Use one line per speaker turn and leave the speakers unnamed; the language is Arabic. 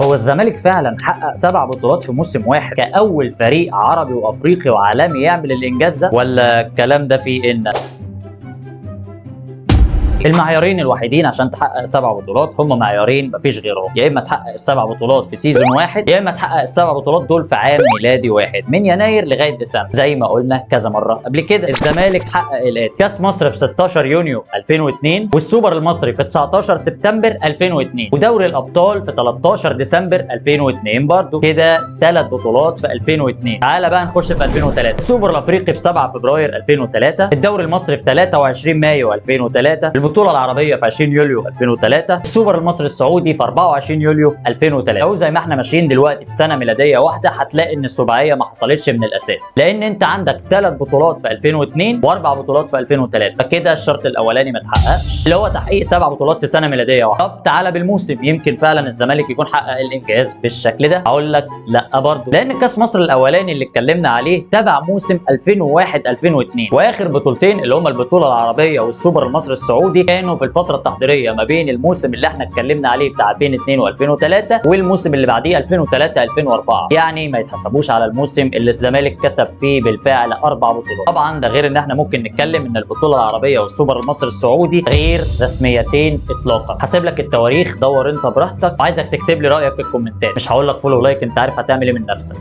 هو الزمالك فعلا حقق 7 بطولات في موسم واحد كأول فريق عربي وأفريقي وعالمي يعمل الإنجاز ده، ولا الكلام ده فيه إن المعيارين الوحيدين عشان تحقق 7 بطولات هم معيارين مفيش غيرهم؟ يا اما تحقق ال7 بطولات في سيزون واحد، يا اما تحقق ال7 بطولات دول في عام ميلادي واحد من يناير لغايه ديسمبر. زي ما قلنا كذا مره قبل كده، الزمالك حقق الاتي: كاس مصر في 16 يونيو 2002، والسوبر المصري في 19 سبتمبر 2002، ودوري الابطال في 13 ديسمبر 2002 برضه. كده 3 بطولات في 2002. تعالى بقى نخش في 2003: السوبر الافريقي في 7 فبراير 2003، الدوري المصري في 23 مايو 2003، البطوله العربيه في 20 يوليو 2003، السوبر المصري السعودي في 24 يوليو 2003. لو زي ما احنا ماشيين دلوقتي في سنه ميلاديه واحده، هتلاقي ان السباعيه ما حصلتش من الاساس، لان انت عندك 3 بطولات في 2002 و4 بطولات في 2003. فكده الشرط الاولاني ما اتحققش، اللي هو تحقيق 7 بطولات في سنه ميلاديه واحده. طب تعالى بالموسم، يمكن فعلا الزمالك يكون حقق الانجاز بالشكل ده. هقول لك لا برضه، لان كاس مصر الاولاني اللي اتكلمنا عليه تبع موسم 2001 2002، واخر بطولتين اللي هم البطوله العربيه والسوبر المصري السعودي كانوا في الفتره التحضيريه ما بين الموسم اللي احنا اتكلمنا عليه بتاع 2002 و2003 والموسم اللي بعديه 2003 2004. يعني ما يتحسبوش على الموسم اللي الزمالك كسب فيه بالفعل 4 بطولات. طبعا ده غير ان احنا ممكن نتكلم ان البطوله العربيه والسوبر المصري السعودي غير رسميتين اطلاقا. هسيب لك التواريخ، دور انت براحتك، وعايزك تكتب لي رايك في الكومنتات. مش هقول لك فولو لايك، انت عارف هتعمل ايه من نفسك.